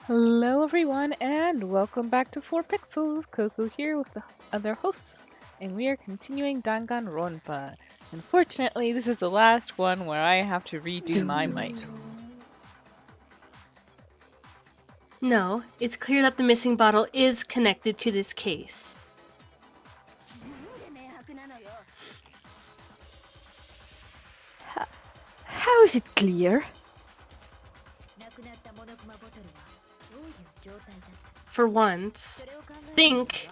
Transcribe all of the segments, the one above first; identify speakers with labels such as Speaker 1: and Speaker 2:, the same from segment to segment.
Speaker 1: Hello everyone and welcome back to 4pixels. Coco here with the other hosts and we are continuing Danganronpa. Unfortunately, this is the last one where I have to redo
Speaker 2: Dun,
Speaker 1: my
Speaker 2: dun,
Speaker 1: mic.
Speaker 2: dun. No, it's clear that the missing bottle is connected to this case.
Speaker 3: How is it clear?
Speaker 2: For once, think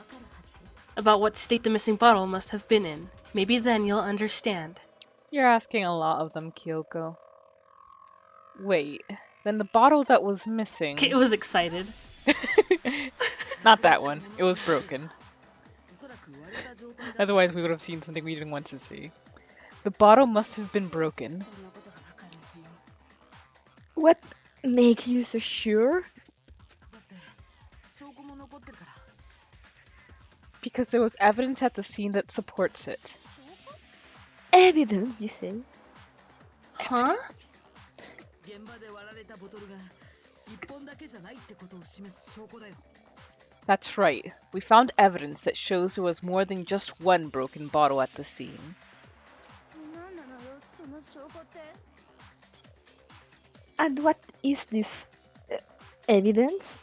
Speaker 2: about what state the missing bottle must have been in. Maybe then you'll understand.
Speaker 1: You're asking a lot of them, Kyoko. Wait, then the bottle that was missing...
Speaker 2: It was excited.
Speaker 1: Not that one, it was broken. Otherwise we would have seen something we didn't want to see. The bottle must have been broken.
Speaker 3: What makes you so sure?
Speaker 1: Because there was evidence at the scene that supports it.
Speaker 3: Evidence, you say?
Speaker 2: Huh?
Speaker 1: That's right. We found evidence that shows there was more than just one broken bottle at the scene.
Speaker 3: And what is this evidence?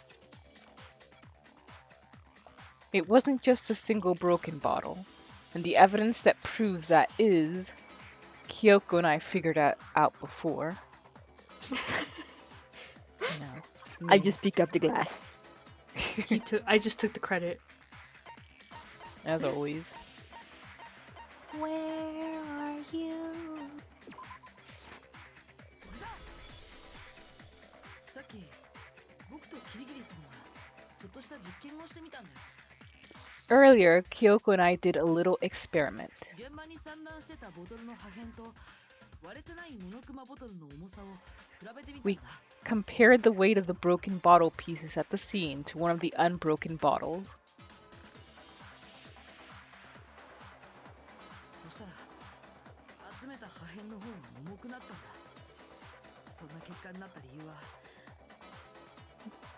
Speaker 1: It wasn't just a single broken bottle. And the evidence that proves that is... Kyoko and I figured that out before. No.
Speaker 3: I just pick up the glass.
Speaker 2: I just took the credit.
Speaker 1: As always.
Speaker 2: Where are you?
Speaker 1: Earlier, Kyoko and I did a little experiment. We compared the weight of the broken bottle pieces at the scene to one of the unbroken bottles.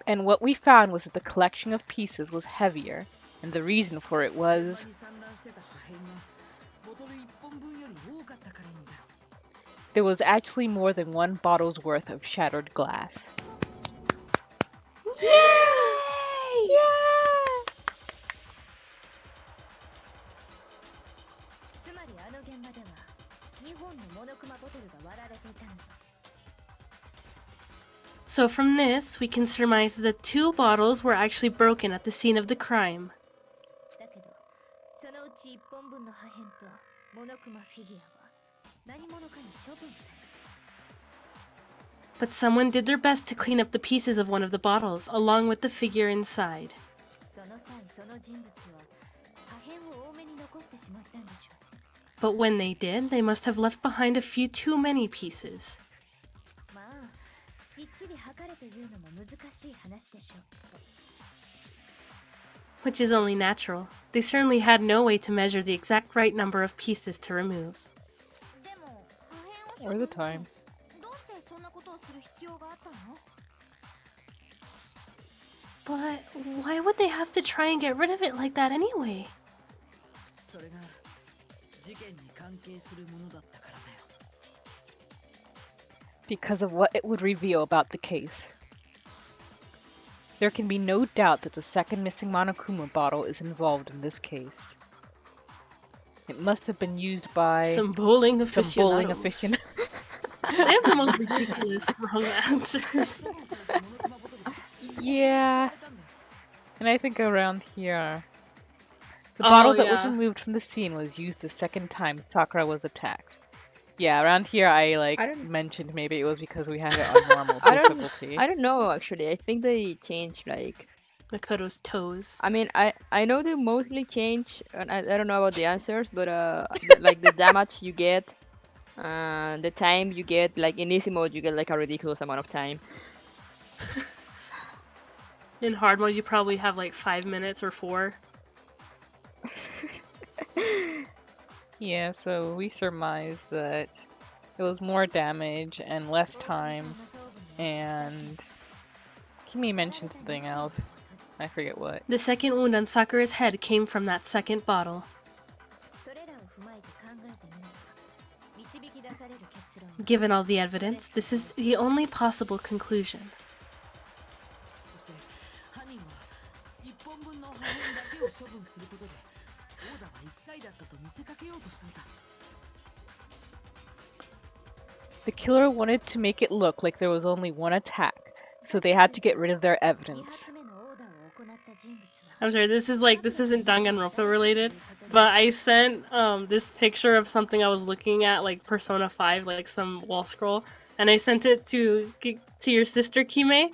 Speaker 1: And what we found was that the collection of pieces was heavier, and the reason for it was... there was actually more than one bottle's worth of shattered glass.
Speaker 2: Yay!
Speaker 1: Yeah!
Speaker 2: So from this, we can surmise that 2 bottles were actually broken at the scene of the crime. But someone did their best to clean up the pieces of one of the bottles, along with the figure inside. But when they did, they must have left behind a few too many pieces. Which is only natural. They certainly had no way to measure the exact right number of pieces to remove.
Speaker 1: Or the time.
Speaker 2: But why would they have to try and get rid of it like that anyway?
Speaker 1: Because of what it would reveal about the case. There can be no doubt that the second missing Monokuma bottle is involved in this case. It must have been used by
Speaker 2: some bowling aficionados.
Speaker 1: Some bowling aficionados.
Speaker 2: They have the most ridiculous wrong answers.
Speaker 1: Yeah. And I think around here... the bottle that was
Speaker 2: yeah.
Speaker 1: removed from the scene was used the second time Sakura was attacked. Yeah, around here I mentioned maybe it was because we had it on normal difficulty.
Speaker 3: I don't know actually. I think they changed
Speaker 2: Makoto's toes.
Speaker 3: I mean, I know they mostly change, and I don't know about the answers, but like the damage you get, the time you get, like in easy mode you get like a ridiculous amount of time.
Speaker 2: In hard mode you probably have like 5 minutes or 4.
Speaker 1: Yeah, so we surmised that it was more damage and less time, and Kimi mentioned something else. I forget what.
Speaker 2: The second wound on Sakura's head came from that second bottle. Given all the evidence, this is the only possible conclusion.
Speaker 1: The killer wanted to make it look like there was only one attack, so they had to get rid of their evidence.
Speaker 2: I'm sorry, this isn't Danganronpa related, but I sent this picture of something I was looking at, like Persona 5, like some wall scroll, and I sent it to your sister Kime,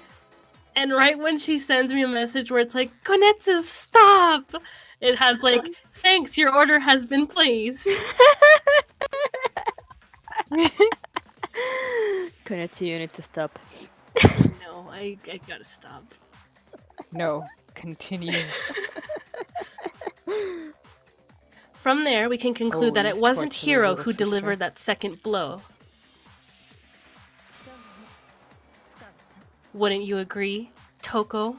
Speaker 2: and right when she sends me a message where it's like, Konetsu, stop! It has like, thanks, your order has been placed.
Speaker 3: Konetsu, you need to stop.
Speaker 2: No, I gotta stop.
Speaker 1: No, continue.
Speaker 2: From there, we can conclude that it wasn't
Speaker 1: torture your
Speaker 2: Hiro
Speaker 1: little
Speaker 2: who
Speaker 1: sister.
Speaker 2: delivered that second blow. Wouldn't you agree, Toko?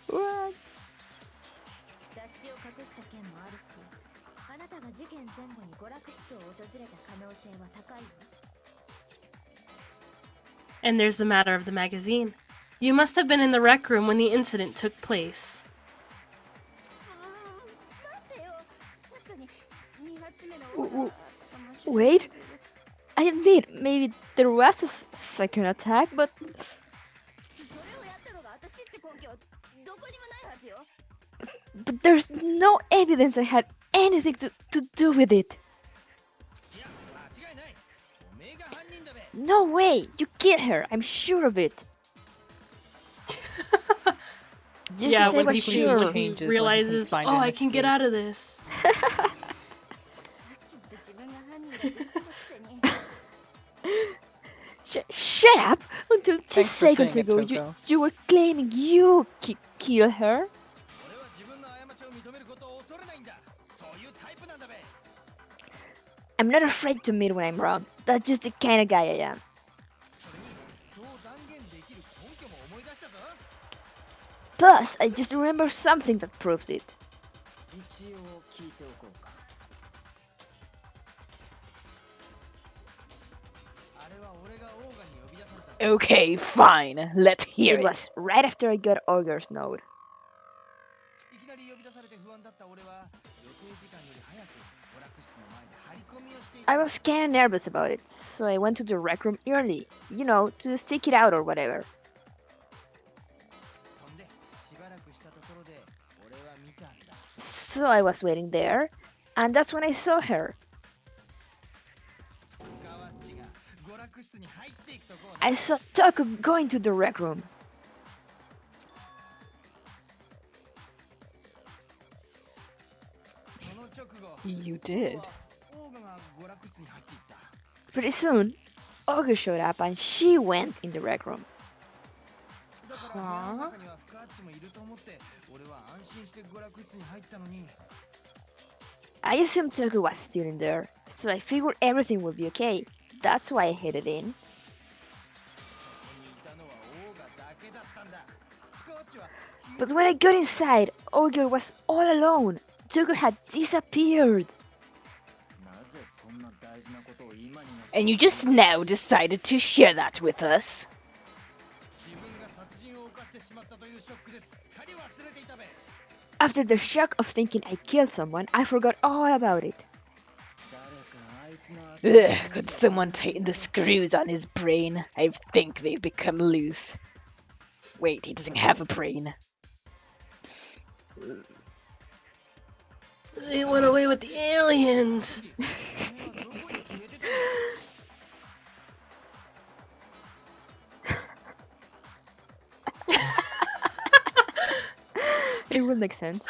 Speaker 3: What?
Speaker 2: And there's the matter of the magazine. You must have been in the rec room when the incident took place.
Speaker 3: Wait, I admit, maybe there was a second attack, but there's no evidence I had anything to do with it. No way, you killed her, I'm sure of it. Just
Speaker 2: Yeah,
Speaker 3: to say
Speaker 2: when
Speaker 3: what
Speaker 2: he
Speaker 3: sure.
Speaker 1: changes when he
Speaker 2: realizes,
Speaker 1: can find
Speaker 2: oh,
Speaker 1: an
Speaker 2: I can get
Speaker 1: escape."
Speaker 2: out of this.
Speaker 3: Shut up! Until just
Speaker 1: Thanks for
Speaker 3: seconds
Speaker 1: saying it,
Speaker 3: ago,
Speaker 1: Toko.
Speaker 3: you were claiming you killed her. I'm not afraid to admit when I'm wrong. That's just the kind of guy I am. Plus, I just remember something that proves it.
Speaker 1: Okay, fine. Let's hear
Speaker 3: It
Speaker 1: it.
Speaker 3: was right after I got Ogre's note. I was kinda nervous about it, so I went to the rec room early, you know, to stick it out or whatever. So I was waiting there, and that's when I saw her. I saw Toko going to the rec room.
Speaker 1: You did.
Speaker 3: Pretty soon, Ogre showed up and she went in the rec room.
Speaker 2: Huh?
Speaker 3: I assumed Toko was still in there, so I figured everything would be okay. That's why I headed in. But when I got inside, Ogre was all alone. Toko had disappeared.
Speaker 1: And you just now decided to share that with us?
Speaker 3: After the shock of thinking I killed someone, I forgot all about it.
Speaker 1: Ugh, could someone tighten the screws on his brain? I think they've become loose. Wait, he doesn't have a brain.
Speaker 2: They went away with the aliens.
Speaker 3: It would make sense.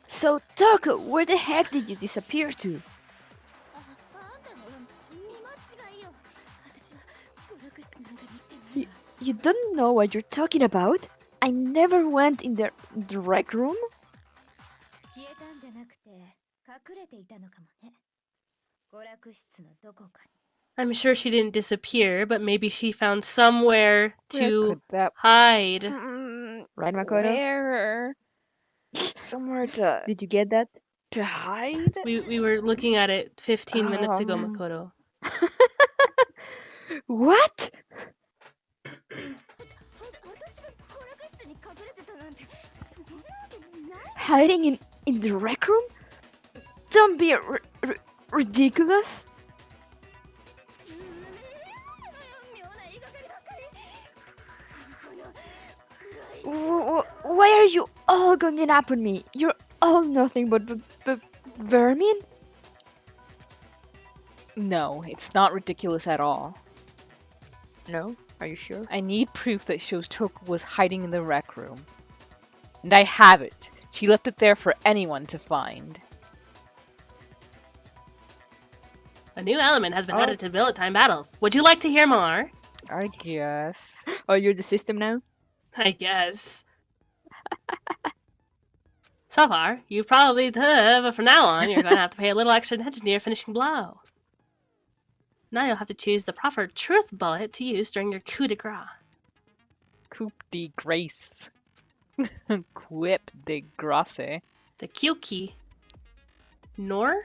Speaker 3: So, Toko, where the heck did you disappear to? You don't know what you're talking about? I never went in the rec room.
Speaker 2: I'm sure she didn't disappear, but maybe she found somewhere
Speaker 1: Where
Speaker 2: to
Speaker 1: could that
Speaker 2: hide.
Speaker 3: Right, Makoto?
Speaker 1: Where? Somewhere to
Speaker 3: Did you get that?
Speaker 1: hide?
Speaker 2: We were looking at it 15 minutes ago, Makoto.
Speaker 3: What? Hiding in the rec room? Don't be ridiculous. Why are you all ganging up on me? You're all nothing but vermin?
Speaker 1: No, it's not ridiculous at all.
Speaker 3: No? Are you sure?
Speaker 1: I need proof that shows Toko was hiding in the rec room. And I have it. She left it there for anyone to find.
Speaker 2: A new element has been added to bullet time battles. Would you like to hear more?
Speaker 1: I guess.
Speaker 3: Oh, you're the system now?
Speaker 2: I guess. So far, you've probably but from now on, you're going to have to pay a little extra attention to your finishing blow. Now you'll have to choose the proper truth bullet to use during your coup de grace.
Speaker 1: Coup de grace. Quip de grace.
Speaker 2: The Q key. Nor?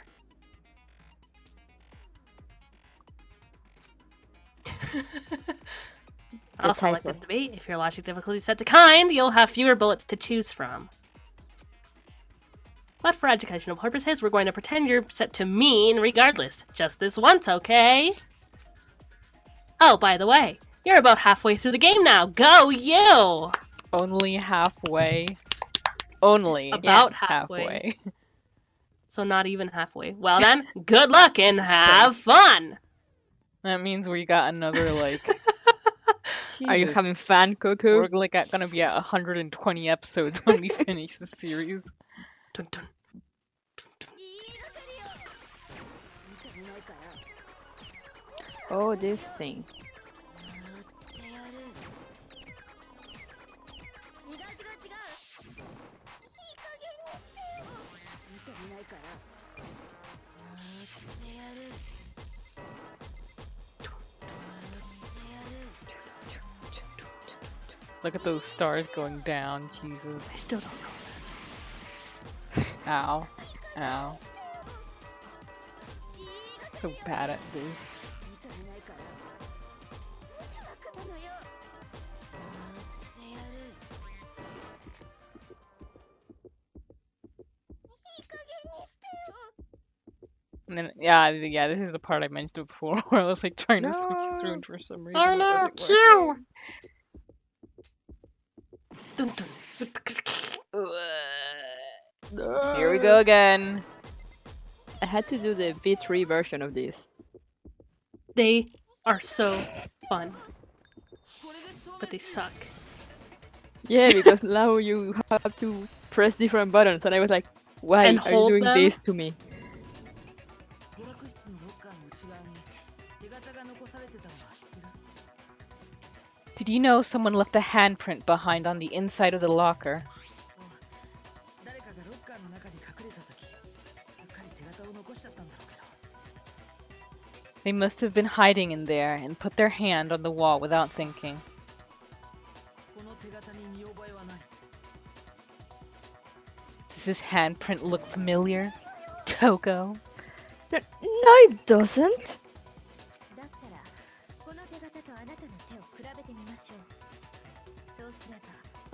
Speaker 2: Also, like the debate, if your logic difficulty is set to kind, you'll have fewer bullets to choose from. But for educational purposes, we're going to pretend you're set to mean regardless. Just this once, okay? Oh, by the way, you're about halfway through the game now. Go you!
Speaker 1: Only halfway. Only
Speaker 2: about halfway. So not even halfway. Well then, good luck and have fun!
Speaker 1: That means we got another, like...
Speaker 3: Are you having fun, Coco?
Speaker 1: We're like gonna be at 120 episodes when we finish the series.
Speaker 2: Dun, dun.
Speaker 3: Oh, this thing.
Speaker 1: Look at those stars going down, Jesus.
Speaker 2: I still don't know this.
Speaker 1: Ow. Ow. So bad at this. And then, yeah, this is the part I mentioned before, where I was like trying to switch through, and for some reason
Speaker 2: Oh
Speaker 1: it
Speaker 2: no,
Speaker 1: wasn't
Speaker 2: Q!
Speaker 1: working.
Speaker 2: Dun, dun.
Speaker 1: Here we go again.
Speaker 3: I had to do the V3 version of this.
Speaker 2: They are so fun. But they suck.
Speaker 3: Yeah, because now you have to press different buttons, and I was like, why
Speaker 2: And
Speaker 3: are you
Speaker 2: hold
Speaker 3: doing
Speaker 2: them?
Speaker 3: this to me?
Speaker 1: Did you know someone left a handprint behind on the inside of the locker? They must have been hiding in there and put their hand on the wall without thinking. Does this handprint look familiar? Toko?
Speaker 3: No, it doesn't.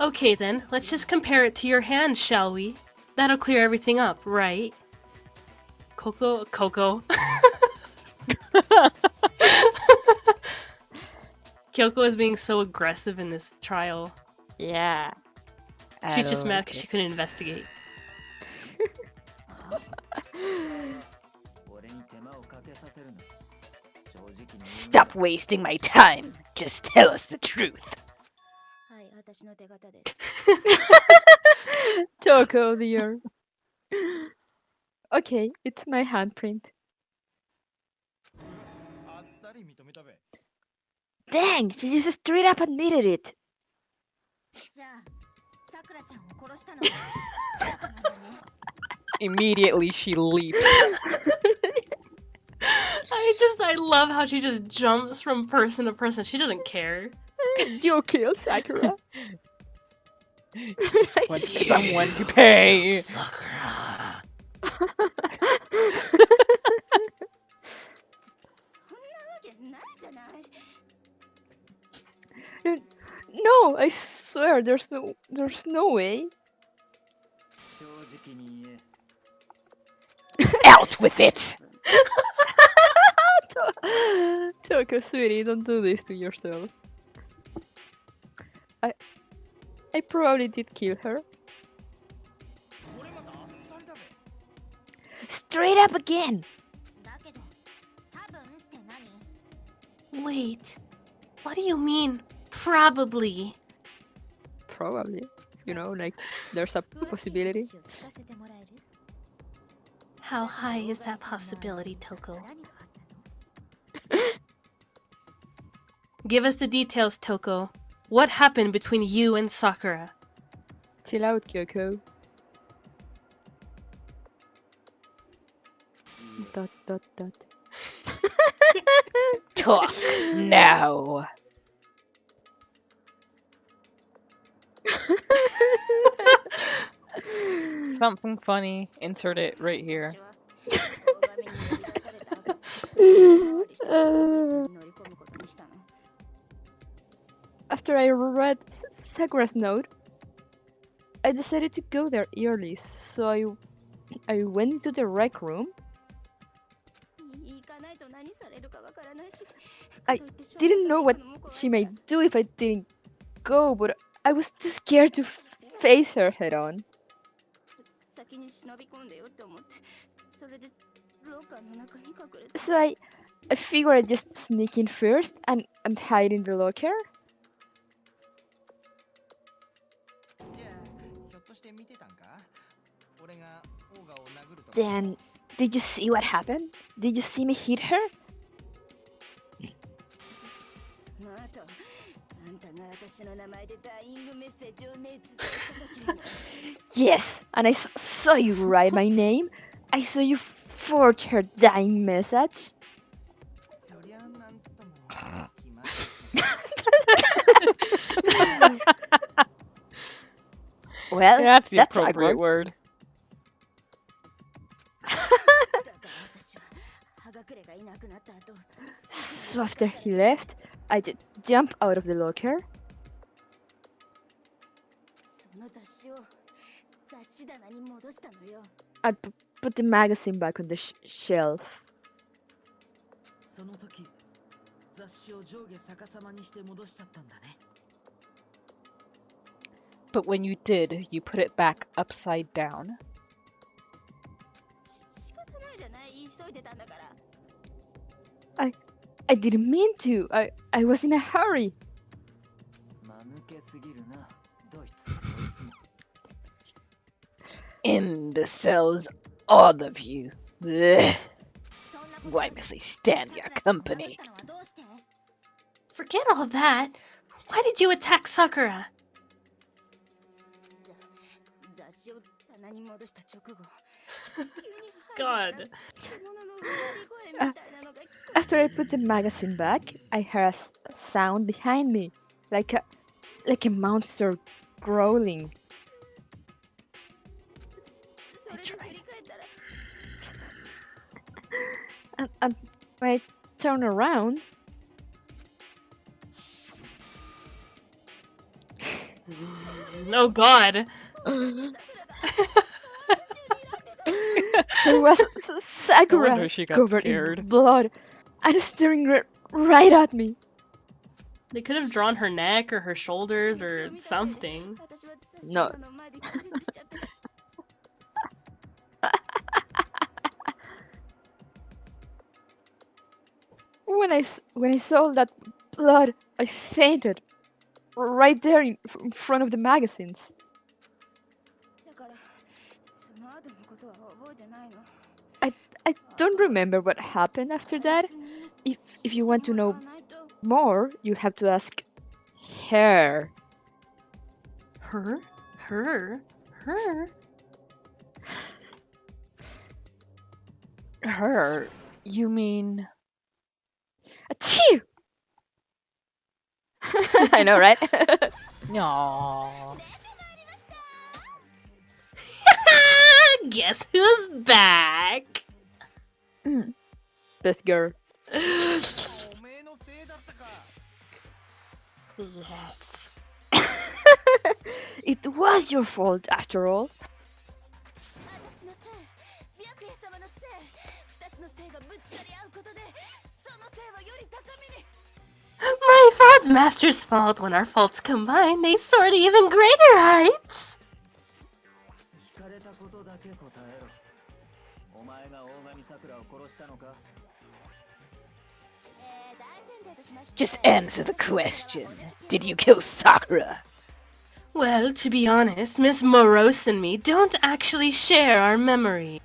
Speaker 2: Okay then, let's just compare it to your hand, shall we? That'll clear everything up, right? Coco? Kyoko is being so aggressive in this trial.
Speaker 3: Yeah.
Speaker 2: She's just mad because she couldn't investigate.
Speaker 1: Stop wasting my time! Just tell us the truth!
Speaker 3: Toko, dear. Okay, it's my handprint. Dang, she just straight up admitted it.
Speaker 1: Immediately she leaps.
Speaker 2: I love how she just jumps from person to person. She doesn't care.
Speaker 3: You kill Sakura.
Speaker 1: She just wants someone to pay.
Speaker 2: Sakura.
Speaker 3: No, I swear there's no way.
Speaker 1: Out with it!
Speaker 3: Toko, sweetie, don't do this to yourself. I probably did kill her. Straight up again!
Speaker 2: Wait, what do you mean, probably?
Speaker 3: Probably. You know, like, there's a possibility.
Speaker 2: How high is that possibility, Toko? Give us the details, Toko. What happened between you and Sakura?
Speaker 3: Chill out, Kyoko. Dot dot dot.
Speaker 1: Tough now. Something funny. Insert it right here.
Speaker 3: After I read Sakura's note, I decided to go there early, so I went into the rec room. I didn't know what she might do if I didn't go, but I was too scared to face her head on. So I figured I'd just sneak in first and hide in the locker. Then, did you see what happened? Did you see me hit her? Yes, and I saw you write my name. I saw you forge her dying message. Well,
Speaker 1: That's the
Speaker 3: that's
Speaker 1: appropriate
Speaker 3: awkward.
Speaker 1: word.
Speaker 3: So after he left, I just jumped out of the locker. I put the magazine back on the shelf.
Speaker 1: But when you did, you put it back upside down.
Speaker 3: I didn't mean to. I was in a hurry.
Speaker 1: Imbeciles, all of you. Ugh. Why must I stand your company?
Speaker 2: Forget all that. Why did you attack Sakura? God.
Speaker 3: After I put the magazine back, I heard a sound behind me, like a monster growling.
Speaker 2: I tried.
Speaker 3: And when I turned around,
Speaker 2: Oh God.
Speaker 3: there was Sakura
Speaker 1: wonder she got
Speaker 3: covered
Speaker 1: scared.
Speaker 3: in blood and staring right at me.
Speaker 2: They could have drawn her neck or her shoulders or something.
Speaker 3: No. When I saw that blood, I fainted right there in front of the magazines. I don't remember what happened after that. If you want to know more, you have to ask her.
Speaker 2: Her?
Speaker 1: Her? You mean...
Speaker 3: Achoo! I know, right?
Speaker 1: Aww.
Speaker 2: Guess who's back?
Speaker 3: This girl.
Speaker 2: Yes.
Speaker 3: It was your fault, after all.
Speaker 2: My fault's master's fault. When our faults combine, they soar to even greater heights.
Speaker 1: Just answer the question. Did you kill Sakura?
Speaker 2: Well, to be honest, Miss Morose and me don't actually share our memory.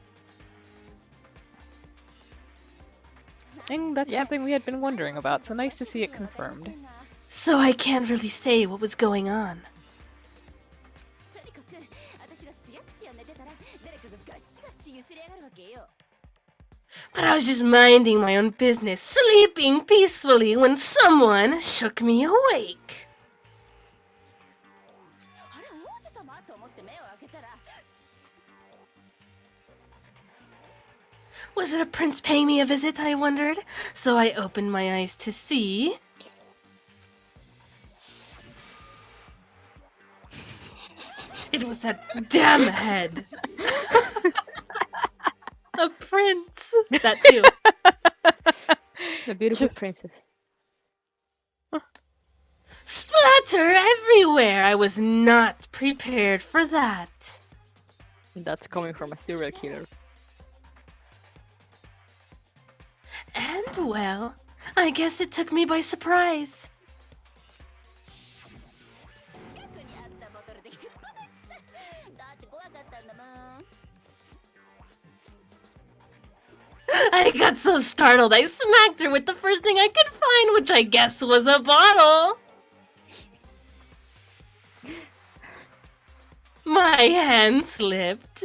Speaker 1: And that's something we had been wondering about, so nice to see it confirmed.
Speaker 2: So I can't really say what was going on. But I was just minding my own business, sleeping peacefully, when someone shook me awake. Was it a prince paying me a visit, I wondered? So I opened my eyes to see... It was that damn head. A prince. That too.
Speaker 3: The beautiful princess.
Speaker 2: Splatter everywhere. I was not prepared for that.
Speaker 3: That's coming from a serial killer.
Speaker 2: And well, I guess it took me by surprise. I got so startled I smacked her with the first thing I could find, which I guess was a bottle. My hand slipped.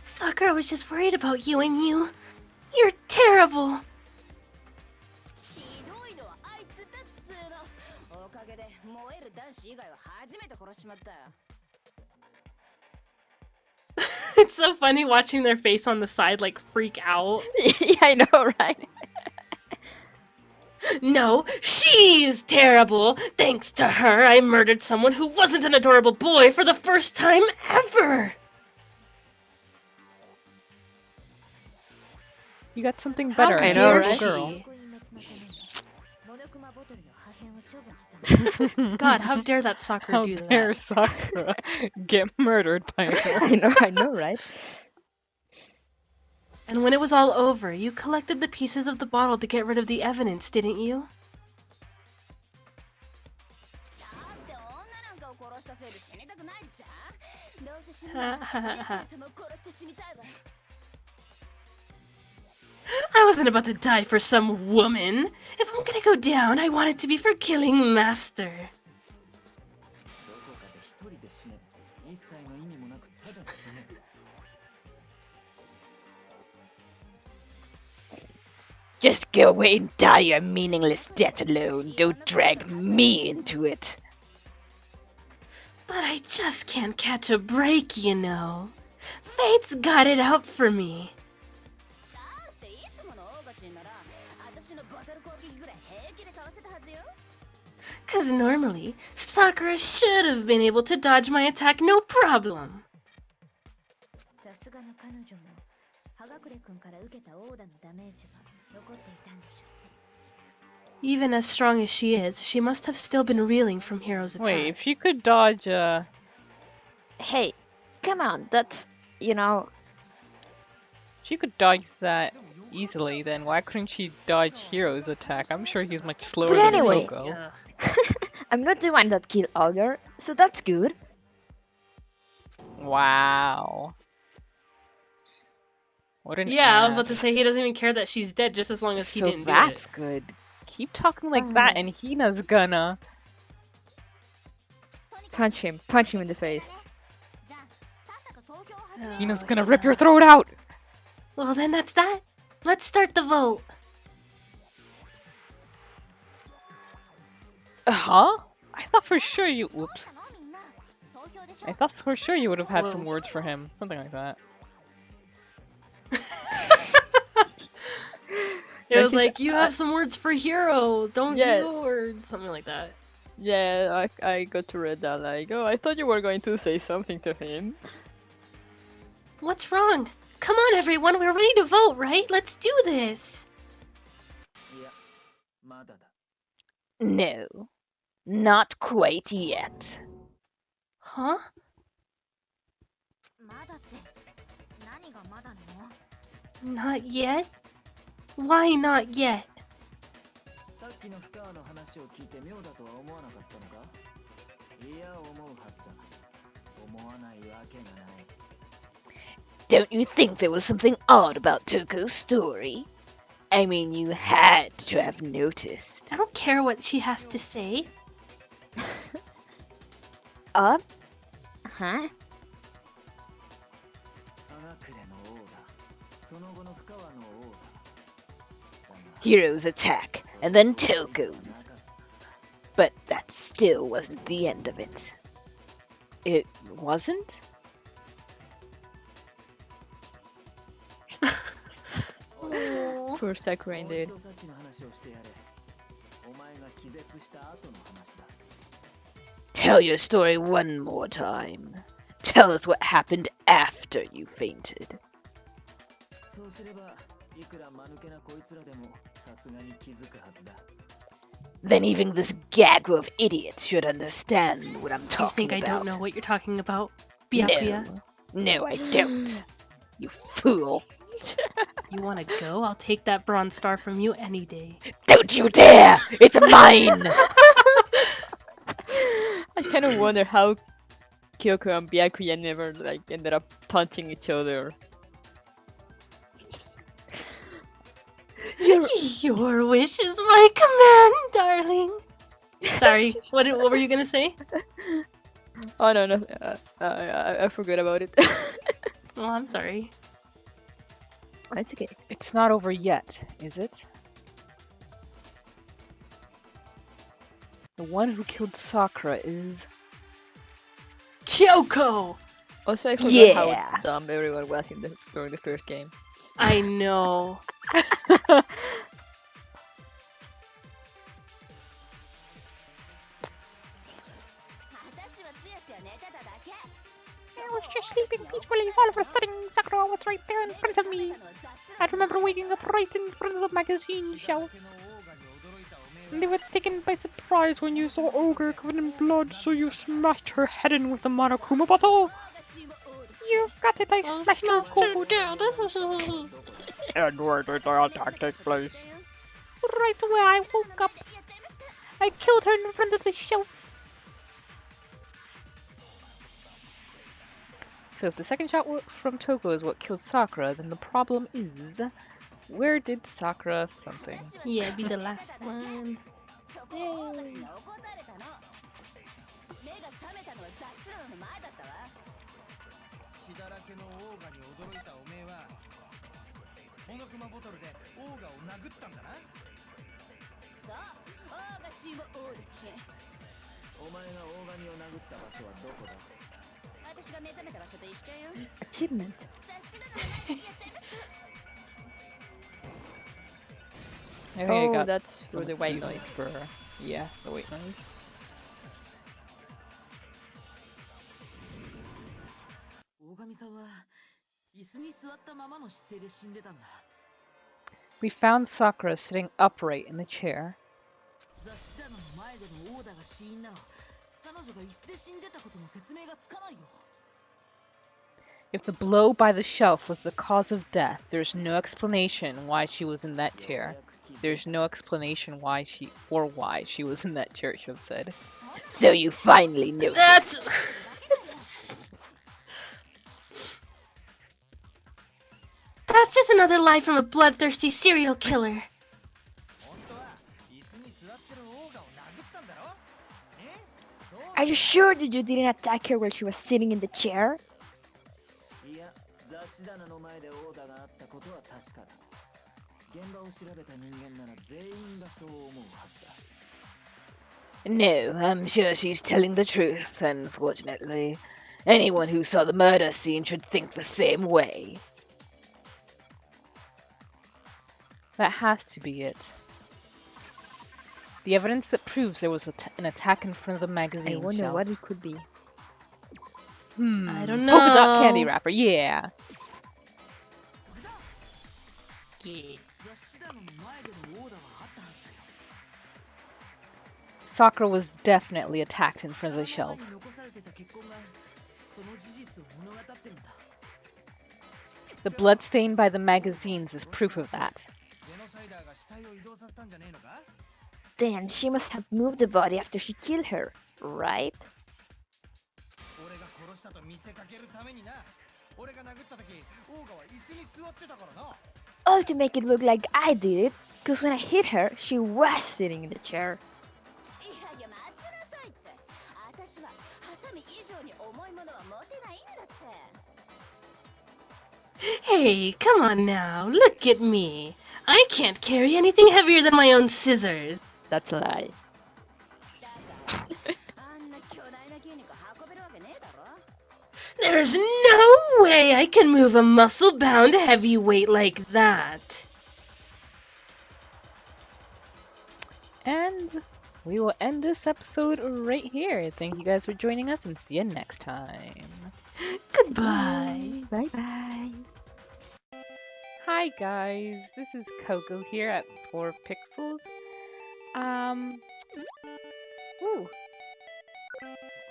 Speaker 2: Sakura was just worried about you and you. You're terrible. It's so funny watching their face on the side like freak out.
Speaker 3: Yeah, I know, right?
Speaker 2: No, she's terrible. Thanks to her, I murdered someone who wasn't an adorable boy for the first time ever.
Speaker 1: You got something better.
Speaker 3: I
Speaker 1: I
Speaker 3: know,
Speaker 1: know,
Speaker 3: right?
Speaker 1: girl.
Speaker 2: God, how dare that Sakura do
Speaker 1: How dare
Speaker 2: that?
Speaker 1: Sakura get murdered by her?
Speaker 3: I know, right?
Speaker 2: And when it was all over, you collected the pieces of the bottle to get rid of the evidence, didn't you? I wasn't about to die for some woman. If I'm gonna go down, I want it to be for killing Master.
Speaker 1: Just go away and die your meaningless death alone. Don't drag me into it.
Speaker 2: But I just can't catch a break, you know. Fate's got it out for me. 'Cause normally, Sakura should have been able to dodge my attack no problem. Even as strong as she is, she must have still been reeling from Hiro's attack.
Speaker 1: Wait, if she could dodge,
Speaker 3: Hey, come on, that's, you know...
Speaker 1: she could dodge that easily, then why couldn't she dodge Hiro's attack? I'm sure he's much slower
Speaker 3: But
Speaker 1: than
Speaker 3: anyway.
Speaker 1: Yoko.
Speaker 2: Yeah.
Speaker 3: I'm not the one that killed Ogre, so that's good.
Speaker 1: Wow. What an
Speaker 2: Yeah, I was
Speaker 1: ass.
Speaker 2: about to say he doesn't even care that she's dead just as long as he
Speaker 1: So
Speaker 2: didn't do
Speaker 1: that's
Speaker 2: it.
Speaker 1: good. Keep talking like that and Hina's gonna...
Speaker 3: Punch him. Punch him in the face.
Speaker 1: Hina's gonna rip your throat out!
Speaker 2: Well, then that's that. Let's start the vote.
Speaker 1: Huh? I thought for sure you- whoops. I thought for sure you would have had some words for him. Something like that.
Speaker 2: It was like, you have some words for Hero, don't
Speaker 3: Yeah.
Speaker 2: you? Or something like that.
Speaker 3: Yeah, I got to read that like, oh, I thought you were going to say something to him.
Speaker 2: What's wrong? Come on, everyone, we're ready to vote, right? Let's do this.
Speaker 1: No. Not quite yet.
Speaker 2: Huh? Not yet? Why not yet?
Speaker 1: Don't you think there was something odd about Toko's story? I mean, you had to have noticed.
Speaker 2: I don't care what she has to say.
Speaker 3: Huh?
Speaker 1: Hero's attack, and then Toko's. But that still wasn't the end of it. It wasn't?
Speaker 3: Poor Sakura indeed.
Speaker 1: Tell your story one more time. Tell us what happened after you fainted. Then even this gaggle of idiots should understand what I'm talking
Speaker 2: You think
Speaker 1: about.
Speaker 2: I don't know what you're talking about? Byakuya?
Speaker 1: No, I don't. You fool.
Speaker 2: You wanna go? I'll take that bronze star from you any day.
Speaker 1: Don't you dare! It's mine!
Speaker 3: I kind of wonder how Kyoko and Byakuya never like ended up punching each other.
Speaker 2: Your wish is my command, darling. Sorry, what were you gonna say?
Speaker 3: Oh no, I forgot about it.
Speaker 2: Oh, I'm sorry.
Speaker 3: It's okay.
Speaker 1: It's not over yet, is it? The one who killed Sakura is...
Speaker 2: Kyoko!
Speaker 3: Also, I forgot
Speaker 1: Yeah.
Speaker 3: how dumb everyone was during the first game.
Speaker 2: I know.
Speaker 1: I was just sleeping peacefully. All of a sudden, Sakura was right there in front of me. I remember waking up right in front of the magazine shelf. And they were taken by surprise when you saw Ogre covered in blood, so you smashed her head in with the Monokuma bottle. You got it, I smashed her cold. And where did the attack take place? Right where I woke up. I killed her in front of the shelf. So if the second shot from Toko is what killed Sakura, then the problem is, where did Sakura something?
Speaker 2: Yeah, be the last one.
Speaker 3: Yay. Achievement.
Speaker 1: I think I
Speaker 3: Oh,
Speaker 1: got
Speaker 3: that's for
Speaker 1: some
Speaker 3: the white
Speaker 1: achievement
Speaker 3: noise.
Speaker 1: For, yeah, the white noise. We found Sakura sitting upright in the chair. If the blow by the shelf was the cause of death, there's no explanation why she was in that chair. There's no explanation why she was in that chair, she have said. So you finally noticed.
Speaker 2: That's... That's just another lie from a bloodthirsty serial killer.
Speaker 1: I
Speaker 3: Are you sure that you didn't attack her while she was sitting in the chair?
Speaker 1: No, I'm sure she's telling the truth, unfortunately. Anyone who saw the murder scene should think the same way. That has to be it. The evidence that proves there was an attack in front of the magazine
Speaker 3: I wonder
Speaker 1: shelf.
Speaker 3: what it could be.
Speaker 2: I don't know.
Speaker 1: Polka dot candy wrapper, yeah.
Speaker 2: Yeah.
Speaker 1: Sakura was definitely attacked in front of the shelf. The blood stain by the magazines is proof of that.
Speaker 3: Then she must have moved the body after she killed her, right? All to make it look like I did it, because when I hit her, she was sitting in the chair.
Speaker 2: Hey, come on now. Look at me. I can't carry anything heavier than my own scissors.
Speaker 3: That's a lie.
Speaker 2: There's no way I can move a muscle-bound heavyweight like that.
Speaker 1: And we will end this episode right here. Thank you guys for joining us and see you next time.
Speaker 2: Goodbye.
Speaker 3: Bye-bye.
Speaker 1: Hi guys, this is Coco here at 4pixels. Woo.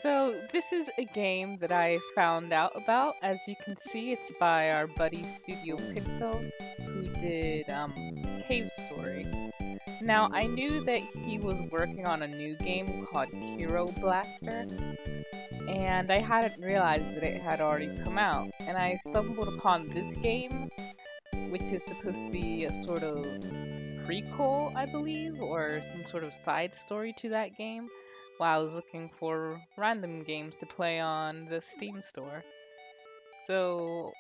Speaker 1: So this is a game that I found out about. As you can see, it's by our buddy Studio Pixel, who did Cave Story. Now I knew that he was working on a new game called Hero Blaster, and I hadn't realized that it had already come out. And I stumbled upon this game, which is supposed to be a sort of prequel, I believe, or some sort of side story to that game, while I was looking for random games to play on the Steam store. So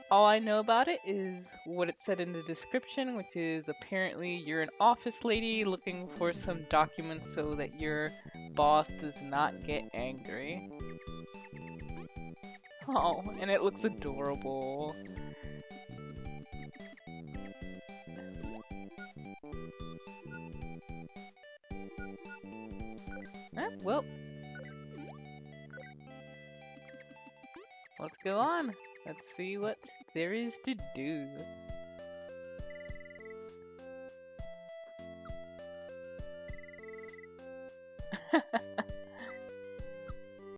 Speaker 1: all I know about it is what it said in the description, which is apparently you're an office lady looking for some documents so that your boss does not get angry. Oh, and it looks adorable. Well, let's go on. Let's see what there is to do.